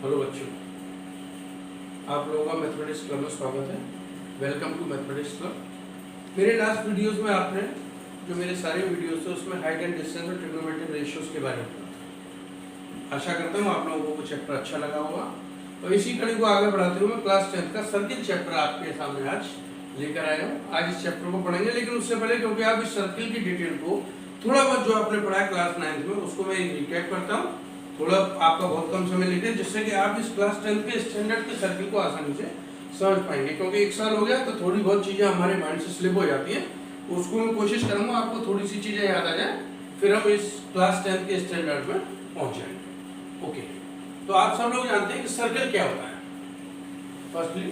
Hello बच्चों, आप लोगों का मैथमेटिक्स क्लब में स्वागत है। Welcome to mathematics club. मेरे लास्ट वीडियोस में आपने जो मेरे सारे वीडियोस थे उसमें हाइट एंड डिस्टेंस और ट्रिग्नोमेट्रिक रेशियोज के बारे में पढ़ा। आशा करता हूँ आप लोगों को चैप्टर अच्छा लगा होगा। और इसी कड़ी को आगे बढ़ाते हुए मैं क्लास 10th का सर्किल चैप्टर आपके सामने आज लेकर आया हूँ। आज इस चैप्टर को पढ़ेंगे, लेकिन उससे पहले क्योंकि आप इस सर्किल की डिटेल को थोड़ा बहुत जो आपने पढ़ा है क्लास 9th में उसको मैं रिकैप करता हूँ। थोड़ा आपका बहुत कम समय लेते जिससे कि आप इस क्लास 10th के स्टैंडर्ड के सर्किल को आसानी से समझ पाएंगे। क्योंकि एक साल हो गया तो थोड़ी बहुत चीजें हमारे माइंड से स्लिप हो जाती हैं। उसको मैं कोशिश करूंगा आपको थोड़ी सी चीजें याद आ जाए, फिर हम इस क्लास 10th के स्टैंडर्ड में पहुंच जाएंगे। ओके, तो आप सब लोग जानते हैं कि सर्किल क्या होता है। Firstly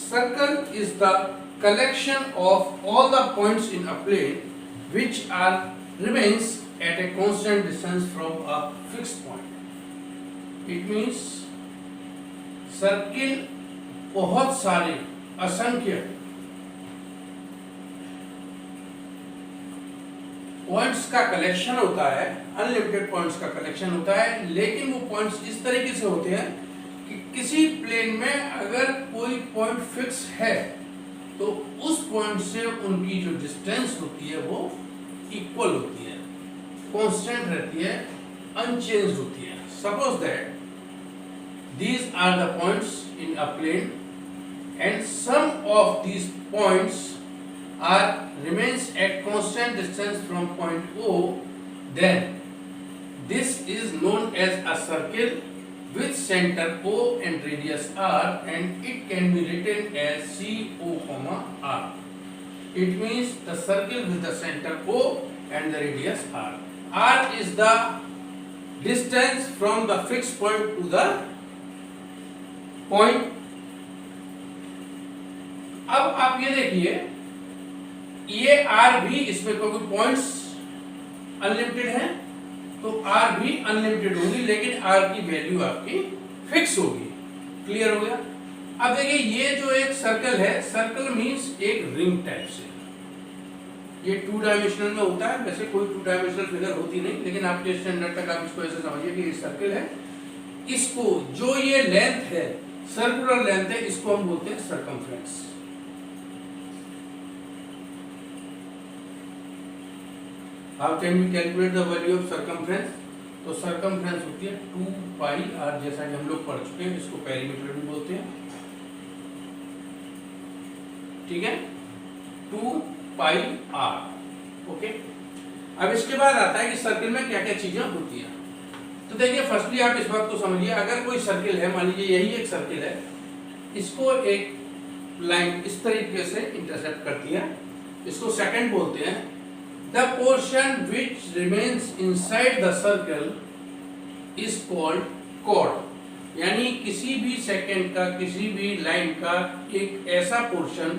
circle is the collection of all the points in a plane which are remains at a constant distance from a fixed point. It means circle बहुत सारे असंख्य पॉइंट्स का कलेक्शन होता है, अनलिमिटेड पॉइंट्स का कलेक्शन होता है। लेकिन वो पॉइंट्स इस तरीके से होते हैं कि किसी प्लेन में अगर कोई पॉइंट फिक्स है तो उस पॉइंट से उनकी जो डिस्टेंस होती है वो इक्वल होती है, कांस्टेंट रहती है, अनचेंज्ड होती है। Suppose that these are the points in a plane and some of these points are remains at constant distance from point O, then this is known as a circle with center O and radius R, and it can be written as CO, R. It means the circle with the center O and the radius R. R is the distance from the fixed point to the point. अब आप ये देखिए, ये R भी इसमें क्योंकि points unlimited हैं तो R भी अनलिमिटेड होगी, लेकिन R की वैल्यू आपकी फिक्स होगी। क्लियर हो गया। अब देखिए ये जो एक सर्कल है, सर्कल मींस एक रिंग टाइप से। ये 2 डायमेंशनल में होता है, वैसे कोई 2 डायमेंशनल फिगर होती नहीं, लेकिन आपके स्टैंडर्ड तक आप इसको ऐसे समझिए कि ये सर्कल है। इसको जो ये लेंथ है, सर्कुलर लेंथ है, इसको हम बोलते हैं circumference. How can we calculate the value of circumference? तो circumference होती है 2 पाई r, जैसा कि हम लोग पढ़ चुके हैं। इसको पेरीमीटर भी बोलते हैं, ठीक है, 2 पाई r। ओके, अब इसके बाद आता है कि सर्किल में क्या क्या चीजें होती हैं। तो देखिए फर्स्टली आप इस बात को समझिए, अगर कोई सर्किल है, मान लीजिए यही एक सर्किल है, इसको एक लाइन इस तरीके से इंटरसेक्ट करती है, इसको सेकंड बोलते हैं। The portion which remains inside the circle is called chord। यानी किसी भी सेकंड का, किसी भी लाइन का एक ऐसा पोर्शन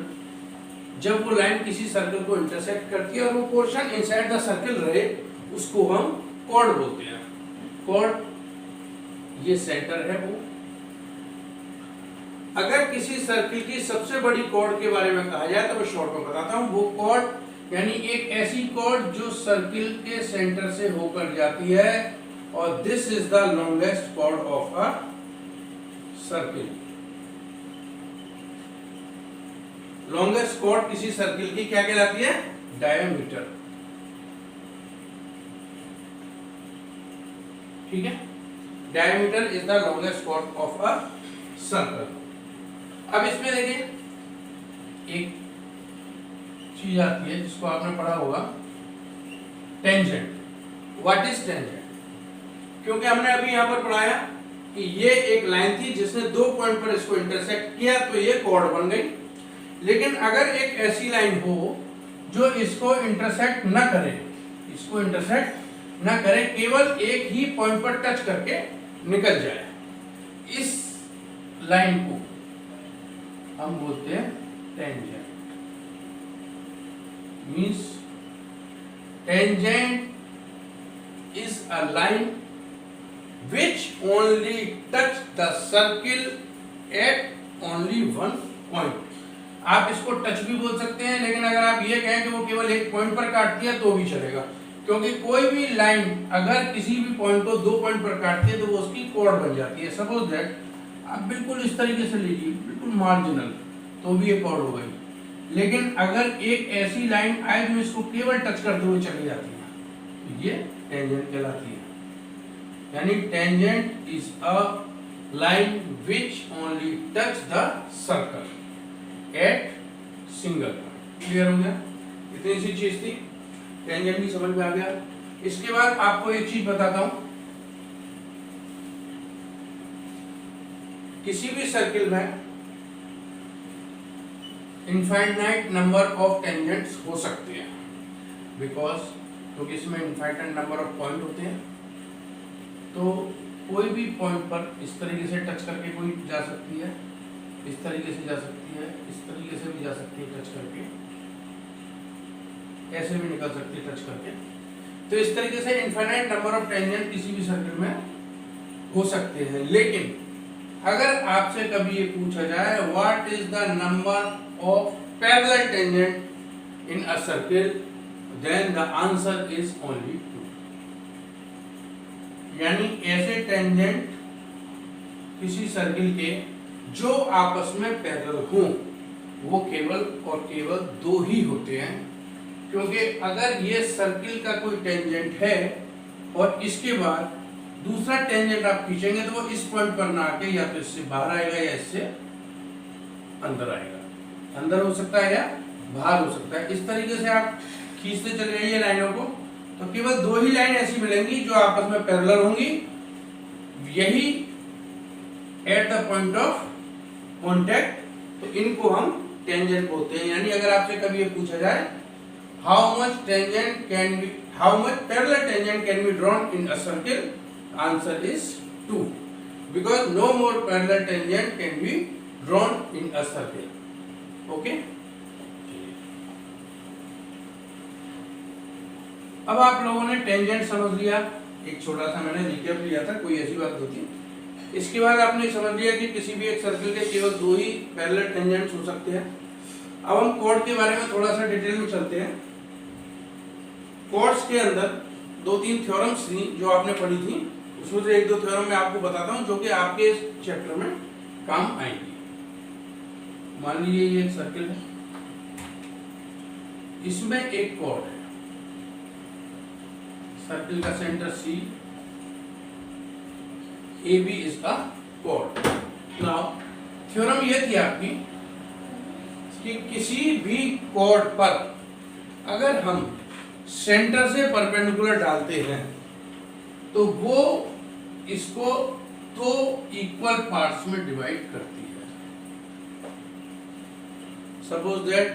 जब वो लाइन किसी सर्कल को इंटरसेक्ट करती है और वो पोर्शन इनसाइड द सर्कल रहे, उसको हम कॉर्ड बोलते हैं। कॉर्ड ये सेंटर है वो। अगर किसी सर्किल की सबसे बड़ी कॉर्ड के बारे में कहा जाए तो मैं शॉर्ट में बताता हूँ। वो कॉर्ड यानी एक ऐसी कॉर्ड जो सर्किल के सेंटर से होकर जाती है, और this is the longest chord of a circle. Longest chord किसी सर्किल की क्या कहलाती है? डायमीटर। ठीक है, diameter is the longest chord of a circle. अब इसमें देखिए एक चीज आती है जिसको आपने पढ़ा होगा, टेंजेंट। What is tangent? क्योंकि हमने अभी यहां पर पढ़ाया कि ये एक लाइन थी जिसने 2 पॉइंट पर इसको इंटरसेक्ट किया तो ये कॉर्ड बन गई। लेकिन अगर एक ऐसी लाइन हो जो इसको इंटरसेक्ट न करे, इसको इंटरसेक्ट न करे, केवल एक ही पॉइंट पर टच करके निकल जाए, इस लाइन को हम बोलते हैं tangent. Means tangent is a line which only touch the circle at only one point। आप इसको टच भी बोल सकते हैं, लेकिन अगर आप ये कहें कि वो केवल एक पॉइंट पर काटती है तो भी चलेगा। क्योंकि कोई भी लाइन अगर किसी भी पॉइंट को दो पॉइंट पर काटती है तो वो उसकी कॉर्ड बन जाती है। सपोज दैट आप बिल्कुल इस तरीके से लीजिए, बिल्कुल मार्जिनल, तो भी ये कॉर्ड हो गई। लेकिन अगर एक ऐसी लाइन आए जो इसको केवल टच करते हुए चली जाती है, तो ये टेंजेंट कहलाती है। यानी tangent is a line which only touch the circle eight single point. Clear हो गया? इतनी सी चीज थी, टेंजेंट भी समझ में आ गया। इसके बाद आपको एक चीज बताता हूं, किसी भी सर्किल में इनफाइनाइट नंबर ऑफ टेंजेंट्स हो सकते हैं, बिकॉज क्योंकि इसमें इनफाइनाइट नंबर ऑफ पॉइंट होते हैं। तो कोई भी पॉइंट पर इस तरीके से टच करके कोई जा सकती है, इस तरीके से जा सकती है, इस तरीके से भी जा सकती है टच करके, ऐसे भी निकल सकती है टच करके। तो इस तरीके से इनफाइनाइट नंबर ऑफ टेंजेंट किसी भी सर्किल में हो सकते हैं। लेकिन अगर आपसे कभी ये पूछा जाए what is the number of parallel tangent in a circle, then the answer is only 2। यानी ऐसे टेंजेंट किसी सर्किल के जो आपस में पैरेलल हों, वो केवल और केवल दो ही होते हैं। क्योंकि अगर ये सर्किल का कोई टेंजेंट है और इसके बाद दूसरा टेंजेंट आप खींचेंगे तो वो इस पॉइंट पर ना आके या तो इससे बाहर आएगा या इससे अंदर आएगा। अंदर हो सकता है या बाहर हो सकता है। इस तरीके से आप खींचते चले जाइए लाइनों को, तो केवल दो ही लाइन ऐसी मिलेंगी जो आपस में पैरेलल होंगी। यही at the point of contact, तो इनको हम टेंजेंट बोलते हैं। यानी अगर आपसे कभी ये पूछा जाए how much parallel tangent can be drawn in a circle, answer is 2, because no more parallel tangent can be drawn in a circle. Okay? अब आप लोगों ने टेंजेंट समझ लिया, एक छोटा सा मैंने रिकैप लिया था, कोई ऐसी बात होती। इसके बाद आपने समझ लिया कि किसी भी एक सर्किल के केवल दो ही पैरेलल टेंजेंट्स हो सकते हैं। अब हम कॉर्ड के बारे में थोड़ा सा डिटेल में चलते हैं। कॉर्ड्स के अंदर दो तीन थ्योरम्स थी जो आपने पढ़ी थी, उसमें से एक दो थ्योरम मैं आपको बताता हूं जो कि आपके इस चैप्टर में काम आएंगी। मान लीजिए ये एक सर्किल है, इसमें एक कॉर्ड है, सर्किल का centre C, AB is a cord. Now theorem ये थी आपकी कि किसी भी कॉर्ड पर अगर हम सेंटर से परपेंडिकुलर डालते हैं तो वो इसको दो इक्वल पार्ट्स में डिवाइड करती है। Suppose that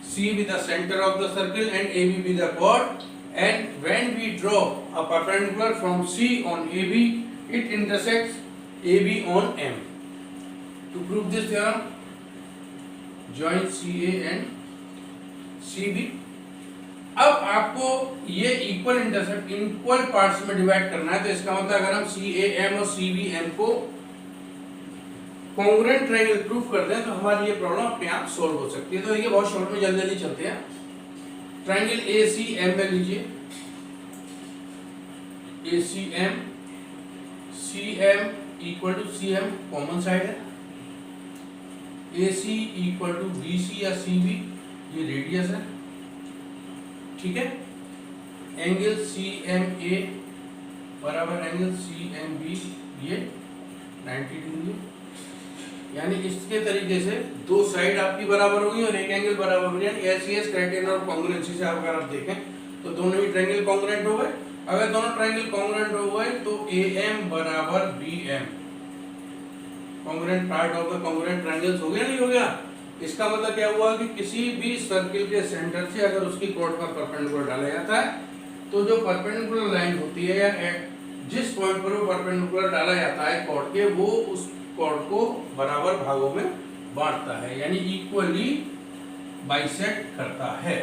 C be the center of the circle and AB be the chord, and when we draw a perpendicular from C on AB, it intersects AB on M. To prove this theorem, join CA and CB. अब आपको ये equal parts में divide करना है, तो इसका मतलब अगर हम CAM और CBM को कॉन्ग्रुएंट ट्रायंगल प्रूफ करते हैं तो हमारी ये प्रॉब्लम अपने आप सॉल्व हो सकती है। तो ये बहुत शॉर्ट में जल्दी चलते हैं। ट्रायंगल ACM में लीजिए, ACM, CM equal to CM common side है, AC इक्वल टू BC या CB ये रेडियस है, ठीक है। एंगल CMA बराबर एंगल CMB ये 90 डिग्री, यानी इसके तरीके से दो साइड आपकी बराबर होगी और एक एंगल बराबर होगी। यानी LCS क्राइटेरियन और कॉन्ग्रुएंसी से अगर आप देखें तो दोनों ही ट्रायंगल कॉन्ग्रुएंट हो गए। अगर दोनों ट्रायंगल कॉन्ग्रुएंट हो गए तो AM बराबर BM congruent part of the congruent triangles हो गया, नहीं हो गया? इसका मतलब क्या हुआ कि किसी भी सर्किल के सेंटर से अगर उसकी कॉर्ड पर परपेंडिकुलर डाला जाता है तो जो परपेंडिकुलर लाइन होती है या जिस पॉइंट पर वो परपेंडिकुलर डाला जाता है कॉर्ड के, वो उस कॉर्ड को बराबर भागों में बांटता है, यानी इक्वली बाइसेक्ट करता है।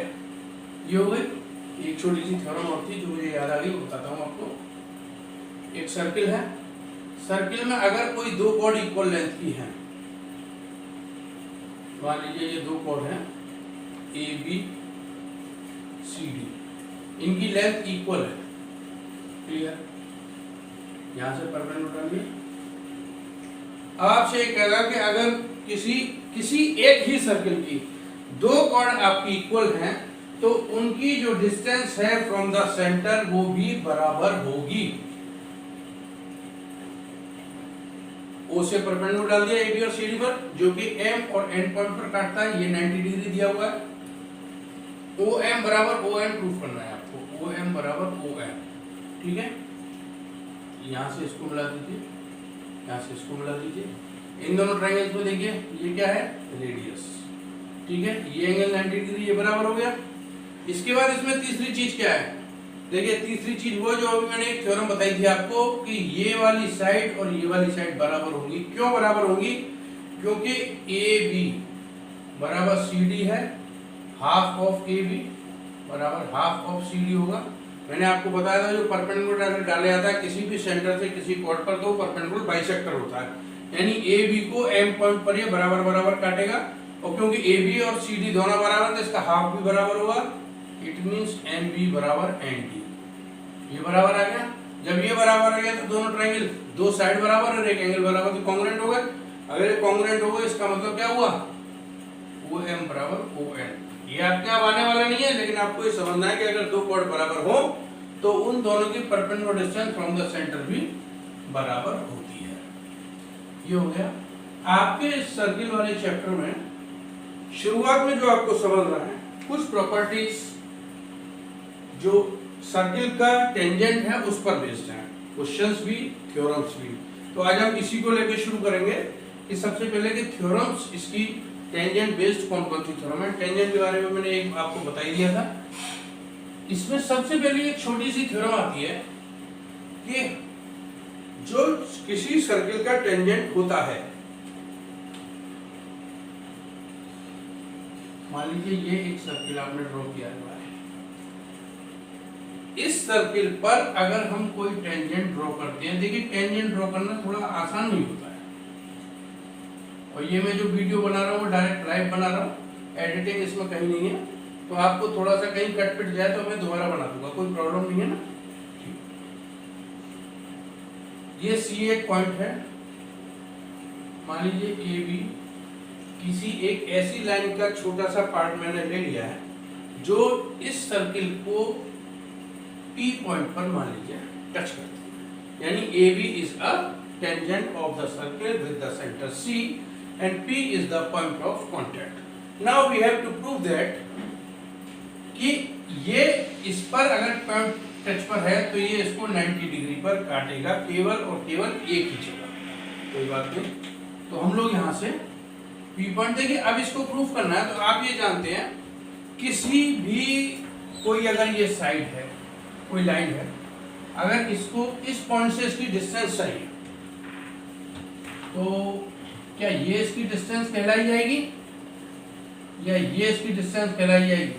ये हो गई एक छोटी सी थ्योरम और थी जो मुझे याद आ गई, वो बताता हूँ आपको। एक सर्किल है, सर्किल में अगर कोई दो कॉर्ड इक्वल लेंथ की हैं, मान लीजिए ये दो कॉर्ड हैं AB CD, इनकी लेंथ इक्वल है। क्लियर? यहां से परपेंडिकुलर डालिए। अब आपसे एक कहेगा कि अगर किसी एक ही सर्किल की दो कॉर्ड आपकी इक्वल हैं तो उनकी जो डिस्टेंस है फ्रॉम द सेंटर वो भी बराबर होगी। ओ से परपेंडिकुलर डाल दिया एबी और सीडी पर, जो कि एम और एन पॉइंट पर काटता है। ये 90 डिग्री दिया हुआ है। ओ एम बराबर ओ एन प्रूफ करना है आपको। ओ एम बराबर ओ एम। ठीक है, यहां से इसको मिला दीजिए, यहां से इसको मिला दीजिए। इन दोनों ट्रायंगल्स में देखिए ये क्या है, रेडियस। ठीक है, ये एंगल 90 डिग्री, ये बराबर हो गया। इसके बाद इसमें तीसरी चीज क्या है, देखिए तीसरी चीज वो जो अभी मैंने एक थ्योरम बताई थी आपको कि ये वाली साइड और ये वाली साइड बराबर होंगी। क्यों बराबर होंगी? क्योंकि ए बी बराबर सी डी है, हाफ ऑफ ए बी बराबर हाफ ऑफ सी डी होगा। मैंने आपको बताया था जो परपेंडिकुलर डाला जाता है किसी भी सेंटर से किसी कॉर्ड पर तो परपेंडिकुलर बाइसेक्टर होता है, यानी ए बी को एम पॉइंट पर ये बराबर बराबर काटेगा। और क्योंकि ए बी और सी डी दोनों बराबर तो इसका हाफ भी बराबर होगा। इट मींस एन बी बराबर एन डी। ये बराबर आ गया। जब ये बराबर आ गया तो दोनों ट्रायंगल, दो साइड बराबर और एक एंगल बराबर, तो कॉन्ग्रुएंट हो गए। अगर ये कॉन्ग्रुएंट हो गए इसका मतलब क्या हुआ, ओ एम बराबर ओ एन। ये आपके यहाँ आने वाला नहीं है, लेकिन आपको ये समझना है कि अगर दो कॉर्ड बराबर हो तो उन दोनों की perpendicular distance from the centre भी बराबर होती है। ये हो गया आपके इस सर्किल वाले चैप्टर में। शुरुआत में जो आपको समझना है कुछ प्रॉपर्टीज जो सर्किल का टेंजेंट है उस पर बेस्ड है, क्वेश्चंस भी थ्योरम्स भी। तो आज हम इसी को लेकर शुरू करेंगे कि सबसे पहले कि थ्योरम्स, इसकी टेंजेंट बेस्ड कौन कौन सी थ्योरम है। टेंजेंट के बारे में मैंने एक आपको बता ही दिया था। इसमें सबसे पहले एक छोटी सी थ्योरम आती है कि जो किसी सर्किल का टेंजेंट होता है, मान लीजिए ये एक सर्किल आपने ड्रॉ किया हुआ है, इस सर्किल पर अगर हम कोई टेंजेंट ड्रॉ करते हैं, देखिए टेंजेंट ड्रॉ करना थोड़ा आसान नहीं होता है। और ये मैं जो वीडियो बना रहा हूँ डायरेक्ट लाइव बना रहा हूँ, एडिटिंग इसमें कहीं नहीं है, तो आपको थोड़ा सा कहीं कट पिट जाए तो मैं दोबारा बना दूंगा, कोई प्रॉब्लम नहीं है ना। ये सी एक पॉइंट है, मान लीजिए ए बी, किसी एक ऐसी लाइन का छोटा सा पार्ट मैंने ले लिया है जो इस सर्किल को P पॉइंट पर मान लीजिए टच करती है, यानी A B is a tangent of the circle with the centre C and P is the point of contact. Now we have to prove that कि ये इस पर अगर पॉइंट टच पर है तो ये इसको 90 डिग्री पर काटेगा केवल और केवल एक ही जगह, कोई बात नहीं। तो हम लोग यहाँ से P पॉइंट देखिए। अब इसको प्रूफ करना है तो आप ये जानते हैं किसी भी कोई अगर ये साइड है, कोई लाइन है, अगर इसको इस पॉइंट से इसकी डिस्टेंस चाहिए तो क्या ये इसकी डिस्टेंस कहलाई जाएगी या ये इसकी डिस्टेंस कहलाई जाएगी?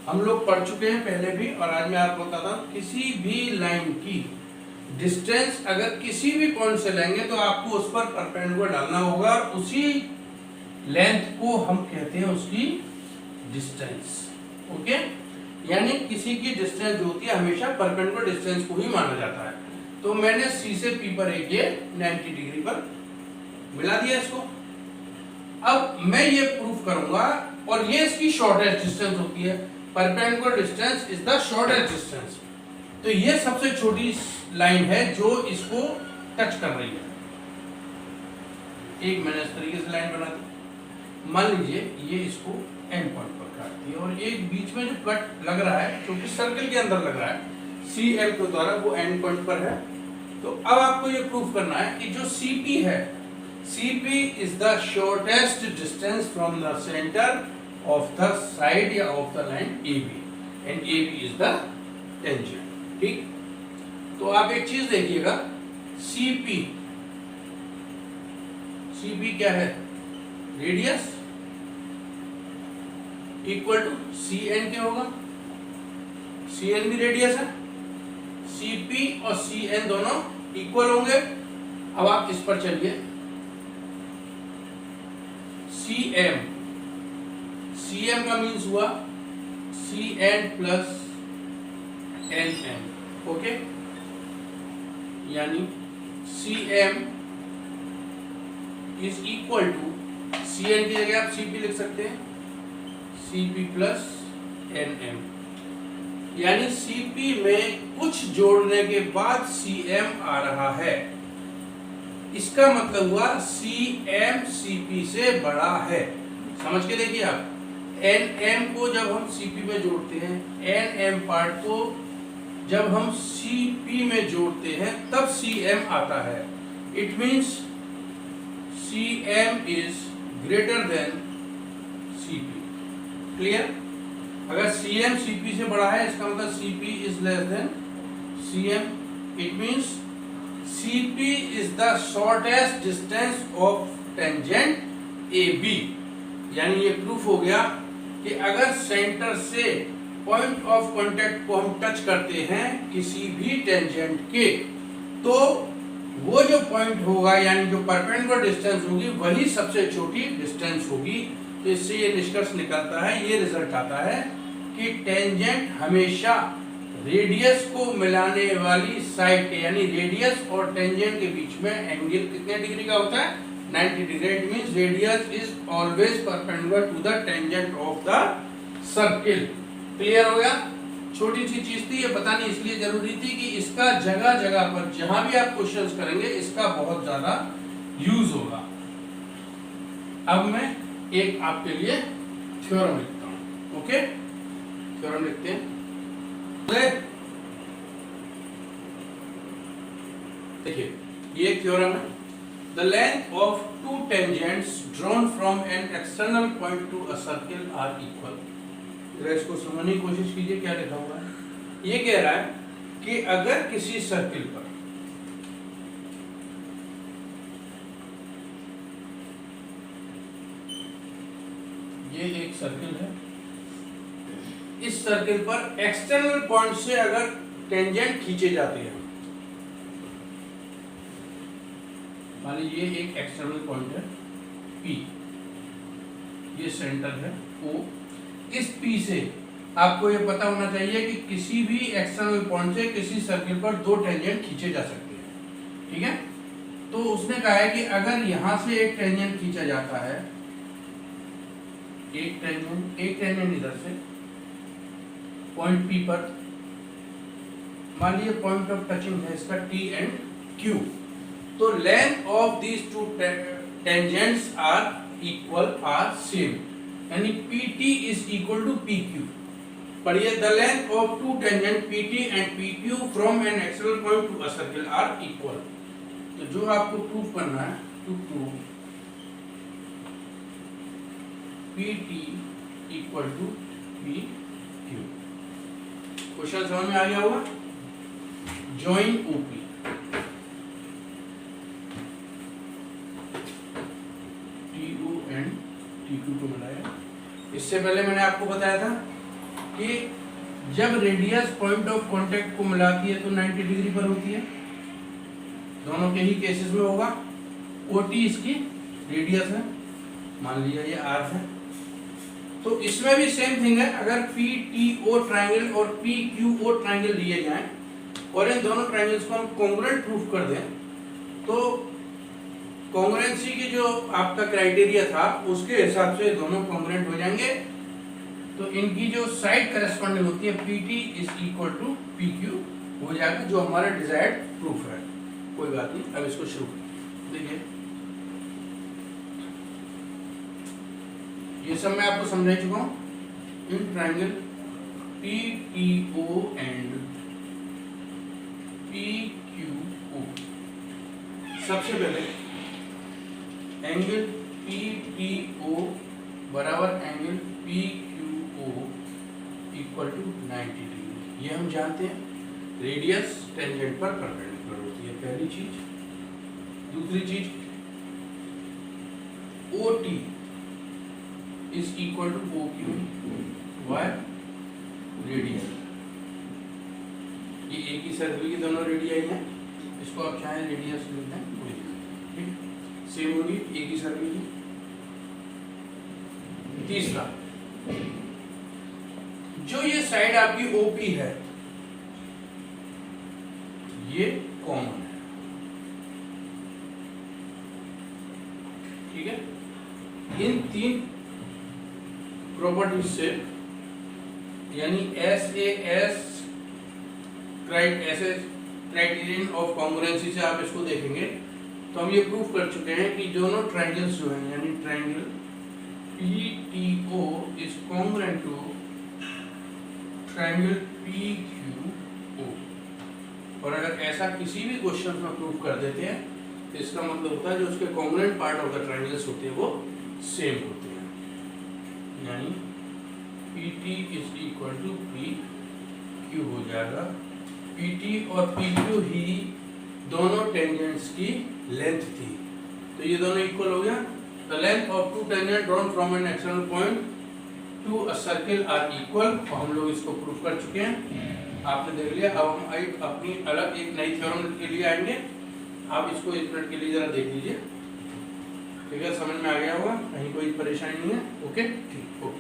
हम लोग पढ़ चुके हैं पहले भी, और आज मैं आपको बताता हूँ किसी भी लाइन की डिस्टेंस अगर किसी भी पॉइंट से लेंगे तो आपको उस पर परपेंडिकुलर डालना होगा, और उसी लेंथ को हम कहते हैं उसकी डिस्टेंस। ओके, यानी किसी की डिस्टेंस जो होती है हमेशा परपेंडिकुलर डिस्टेंस को ही माना जाता है। तो मैंने C से P पर एक ये 90 डिग्री पर मिला दिया इसको। अब मैं ये प्रूफ करूंगा, और ये इसकी शॉर्टेस्ट डिस्टेंस होती है, perpendicular distance is the shortest distance. तो ये सबसे छोटी लाइन है जो इसको टच कर रही है। एक मैंने इस तरीके से लाइन बना दी, मान लीजिए ये इसको एंड पॉइंट पर काटती है, और एक बीच में जो कट लग रहा है जो कि सर्किल के अंदर लग रहा है CL के द्वारा, वो एंड पॉइंट पर है। तो अब आपको ये प्रूफ करना है कि जो CP है, CP is the shortest distance from the center of the side या of the line AB, and AB is the tangent। ठीक, तो आप एक चीज देखिएगा, CP क्या है, रेडियस इक्वल टू CN क्या होगा, CN भी रेडियस है, CP और CN दोनों इक्वल होंगे। अब आप इस पर चलिए, CM का मीन्स हुआ CN प्लस NM। ओके, यानी CM is equal to, CN की जगह आप CP लिख सकते हैं, CP प्लस NM, यानी CP में कुछ जोड़ने के बाद CM आ रहा है। इसका मतलब हुआ CM CP से बड़ा है। समझ के देखिए आप, NM को जब हम CP में जोड़ते हैं, NM पार्ट को जब हम CP में जोड़ते हैं तब CM आता है। It means CM is greater than CP। Clear? अगर CM CP से बड़ा है इसका मतलब CP is less than CM। It means CP is the shortest distance of tangent AB। यानी ये प्रूफ हो गया कि अगर सेंटर से पॉइंट ऑफ कांटेक्ट को हम टच करते हैं किसी भी टेंजेंट के, तो वो जो पॉइंट होगा यानी जो परपेंडिकुलर डिस्टेंस होगी वही सबसे छोटी डिस्टेंस होगी। तो इससे ये निष्कर्ष निकलता है, ये रिजल्ट आता है कि टेंजेंट हमेशा रेडियस को मिलाने वाली साइड के, यानी रेडियस और टेंजेंट के बीच में एंगल कितने डिग्री का होता है? 90 degree. It means radius is always perpendicular to the tangent of the circle. Clear हो गया? छोटी सी चीज थी, ये बतानी इसलिए जरूरी थी कि इसका जगह जगह पर जहां भी आप क्वेश्चंस करेंगे इसका बहुत ज्यादा यूज होगा। अब मैं एक आपके लिए थ्योरम लिखता हूं। ओके, थ्योरम लिखते हैं। देखिए, ये थ्योरम है। The length of two tangents drawn from an external point to a circle are equal। जरा इसको समझने की कोशिश कीजिए, क्या लिखा हुआ है। ये कह रहा है कि अगर किसी सर्किल पर ये एक सर्किल है, इस सर्किल पर एक्सटर्नल पॉइंट से अगर टेंजेंट खींचे जाते हैं, मान लीजिए ये एक एक्सटर्नल पॉइंट है P, ये सेंटर है O। इस P से आपको ये पता होना चाहिए कि किसी भी एक्सटर्नल पॉइंट से किसी सर्किल पर दो टेंजेंट खींचे जा सकते हैं। ठीक है, तो उसने कहा है कि अगर यहां से एक टेंजेंट खींचा जाता है, एक टेंजेंट इधर से पॉइंट P पर, मान लीजिए पॉइंट ऑफ टचिंग है इसका T एंड Q, तो length of these two tangents are equal, are same, यानी PT is equal to PQ। पढ़िए, the length of two tangent PT and PQ from an external point to a circle are equal. तो जो आपको proof करना है, to prove PT equal to PQ। Question समझ में आ गया होगा? Join OP, TO and TQ को मिलाया। इससे पहले मैंने आपको बताया था कि जब रेडियस पॉइंट ऑफ कांटेक्ट को मिलाती है तो 90 डिग्री पर होती है। दोनों के ही केसेस में होगा। OT इसकी रेडियस है, मान लीजिए ये R है। तो इसमें भी सेम थिंग है। अगर PTO ट्रायंगल और PQO ट्रायंगल लिए जाएं और इन दोनों ट्रायंगल्स को हम कॉन्ग्रुएंट प्रूफ कर दें, तो कॉन्ग्रुएंसी की जो आपका क्राइटेरिया था उसके हिसाब से दोनों कॉन्ग्रुएंट हो जाएंगे। तो इनकी जो साइड करस्पॉन्डिंग होती है PT is equal to PQ हो जाएगा, जो हमारा डिजायर्ड प्रूफ है। कोई बात नहीं, अब इसको शुरू देखिए। ये सब मैं आपको समझा चुका हूं। In triangle PTO and PQO, सबसे पहले एंगल PTO बराबर angle PQO equal to 90 degree. ये हम जानते हैं, रेडियस टेंजेंट पर परपेंडिकुलर होती है, पहली चीज। दूसरी चीज, OT is equal to OQ, why radius. ये एक ही सर्किल की दोनों रेडियाई हैं, इसको आप चाहें रेडियस लिख दें, कोई ठीक, सेम होगी, एक ही सर्किल की। तीसरा, जो ये साइड आपकी OP है, ये कॉमन है। ठीक है, इन तीन प्रॉपर्टीज से यानी SAS क्राइटेरियन ऑफ कॉन्ग्रुएंसी से आप इसको देखेंगे तो हम ये प्रूव कर चुके हैं कि दोनों ट्रायंगल्स जो हैं यानी triangle PTO is congruent to triangle PQO। और अगर ऐसा किसी भी क्वेश्चन में प्रूव कर देते हैं तो इसका मतलब होता है जो उसके congruent part of the triangles होते हैं वो सेम होते हैं, यानी PT is equal to PQ हो जाएगा। PT और PQ ही दोनों टेंजेंट्स की लेंथ थी, तो ये दोनों इक्वल हो गया। The length of two tangent drawn from an external point to a circle are equal. और हम लोग इसको प्रूव कर चुके हैं, आपने देख लिया। अब हम अपनी अलग एक नई थ्योरम के लिए आएंगे। आप इसको एक मिनट के लिए जरा देख लीजिए, ठीक है, समझ में आ गया होगा, कहीं कोई परेशानी नहीं है। ओके, ठीक, ओके।